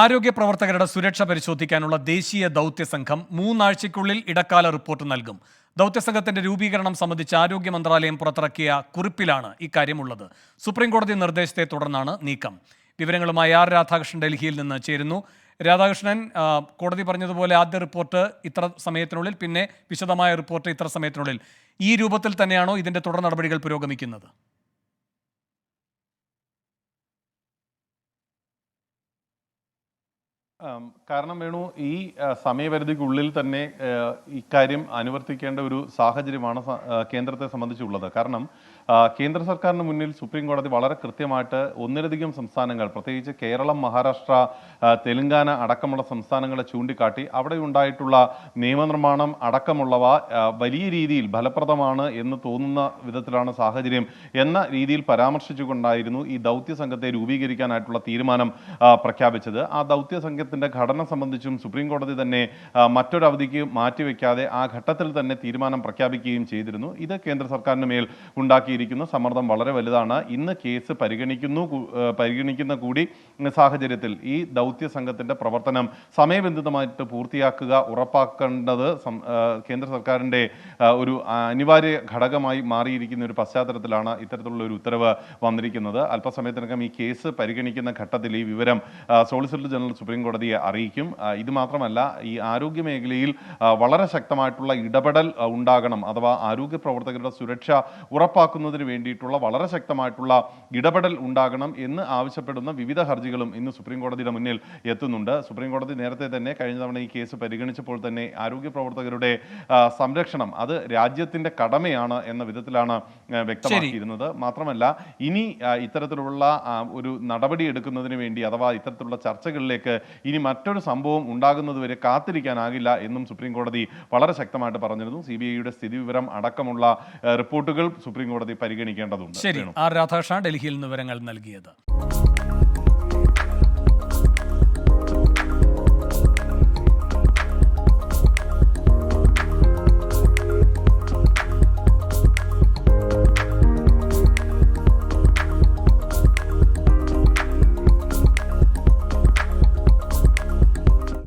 ആരോഗ്യ പ്രവർത്തകരുടെ സുരക്ഷ പരിശോധിക്കാനുള്ള ദേശീയ ദൗത്യ സംഘം 3 ആഴ്ചയ്ക്കുള്ളിൽ ഇടക്കാല റിപ്പോർട്ട് നൽകും. ദൗത്യസംഘത്തിന്റെ രൂപീകരണം സംബന്ധിച്ച് ആരോഗ്യ മന്ത്രാലയം പുറത്തിറക്കിയ കുറിപ്പിലാണ് ഇക്കാര്യമുള്ളത്. സുപ്രീംകോടതി നിർദ്ദേശത്തെ തുടർന്നാണ് നീക്കം. വിവരങ്ങളുമായി ആർ രാധാകൃഷ്ണൻ ഡൽഹിയിൽ നിന്ന് ചേരുന്നു. രാധാകൃഷ്ണൻ, കോടതി പറഞ്ഞതുപോലെ ആദ്യ റിപ്പോർട്ട് ഇത്ര സമയത്തിനുള്ളിൽ, പിന്നെ വിശദമായ റിപ്പോർട്ട് ഇത്ര സമയത്തിനുള്ളിൽ, ഈ രൂപത്തിൽ തന്നെയാണോ ഇതിന്റെ തുടർ നടപടികൾ പുരോഗമിക്കുന്നത്? കാരണം വേണു, ഈ സമയപരിധിക്കുള്ളിൽ തന്നെ ഇക്കാര്യം അനുവർത്തിക്കേണ്ട ഒരു സാഹചര്യമാണ് കേന്ദ്രത്തെ സംബന്ധിച്ചുള്ളത്. കാരണം കേന്ദ്ര സർക്കാരിന് മുന്നിൽ സുപ്രീം കോടതി വളരെ കൃത്യമായിട്ട് ഒന്നിലധികം സംസ്ഥാനങ്ങൾ, പ്രത്യേകിച്ച് കേരളം, മഹാരാഷ്ട്ര, തെലങ്കാന അടക്കമുള്ള സംസ്ഥാനങ്ങളെ ചൂണ്ടിക്കാട്ടി അവിടെ ഉണ്ടായിട്ടുള്ള നിയമനിർമ്മാണം അടക്കമുള്ളവ വലിയ രീതിയിൽ ഫലപ്രദമാണ് എന്ന് തോന്നുന്ന വിധത്തിലാണ് സാഹചര്യം എന്ന രീതിയിൽ പരാമർശിച്ചുകൊണ്ടായിരുന്നു ഈ ദൗത്യ സംഘത്തെ രൂപീകരിക്കാനായിട്ടുള്ള തീരുമാനം പ്രഖ്യാപിച്ചത്. ആ ദൗത്യ സംഘത്തിന്റെ ഘടന സംബന്ധിച്ചും സുപ്രീം കോടതി തന്നെ മറ്റൊരു അവധിക്ക് മാറ്റിവെക്കാതെ ആ ഘട്ടത്തിൽ തന്നെ തീരുമാനം പ്രഖ്യാപിക്കുകയും ചെയ്തിരുന്നു. ഇത് കേന്ദ്ര സർക്കാരിന് മേൽ ഉണ്ടാക്കിയിരിക്കുന്ന സമ്മർദ്ദം വളരെ വലുതാണ്. ഇന്ന് കേസ് പരിഗണിക്കുന്ന കൂടി സാഹചര്യത്തിൽ ഈ ദൗത്യ സംഘത്തിന്റെ പ്രവർത്തനം സമയബന്ധിതമായിട്ട് പൂർത്തിയാക്കുക ഉറപ്പാക്കേണ്ടത് കേന്ദ്ര സർക്കാരിന്റെ ഒരു അനിവാര്യ ഘടകമായി മാറിയിരിക്കുന്ന ഒരു പശ്ചാത്തലത്തിലാണ് ഇത്തരത്തിലുള്ള ഒരു ഉത്തരവ് വന്നിരിക്കുന്നത്. അല്പസമയത്തിനകം ഈ കേസ് പരിഗണിക്കുന്ന ഘട്ടത്തിൽ ഈ വിവരം സോളിസിറ്റർ ജനറൽ സുപ്രീം കോടതിയെ അറിയിക്കും. ഇത് മാത്രമല്ല, ഈ ആരോഗ്യ മേഖലയിൽ വളരെ ശക്തമായിട്ടുള്ള ഇടപെടൽ ഉണ്ടാകണം, അഥവാ ആരോഗ്യ പ്രവർത്തകരുടെ സുരക്ഷ ഉറപ്പാക്കുന്നതിന് വേണ്ടിയിട്ടുള്ള വളരെ ശക്തമായിട്ടുള്ള ഇടപെടൽ ഉണ്ടാകണം എന്ന് ആവശ്യപ്പെടുന്ന വിവിധ ഹർജികളും ഇന്ന് സുപ്രീം കോടതിയുടെ മുന്നിൽ എത്തുന്നുണ്ട്. സുപ്രീം കോടതി നേരത്തെ തന്നെ കഴിഞ്ഞ തവണ ഈ കേസ് പരിഗണിച്ചപ്പോൾ തന്നെ ആരോഗ്യ പ്രവർത്തകരുടെ സംരക്ഷണം അത് രാജ്യത്തിന്റെ കടമയാണ് എന്ന വിധത്തിലാണ് വ്യക്തമാക്കിയിരുന്നത്. മാത്രമല്ല, ഇനി ഇത്തരത്തിലുള്ള ഒരു നടപടി എടുക്കുന്നതിന് വേണ്ടി, അഥവാ ഇത്തരത്തിലുള്ള ചർച്ചകളിലേക്ക് ഇനി മറ്റൊരു സംഭവം ഉണ്ടാകുന്നതുവരെ കാത്തിരിക്കാനാകില്ല എന്നും സുപ്രീം കോടതി വളരെ ശക്തമായിട്ട് പറഞ്ഞിരുന്നു. CBIയുടെ സ്ഥിതി വിവരം അടക്കമുള്ള റിപ്പോർട്ടുകൾ സുപ്രീം കോടതി പരിഗണിക്കേണ്ടതുണ്ട്. ശരി, ആർ രാധാകൃഷ്ണൻ ഡൽഹിയിൽ നിന്ന് വിവരങ്ങൾ നൽകിയത്.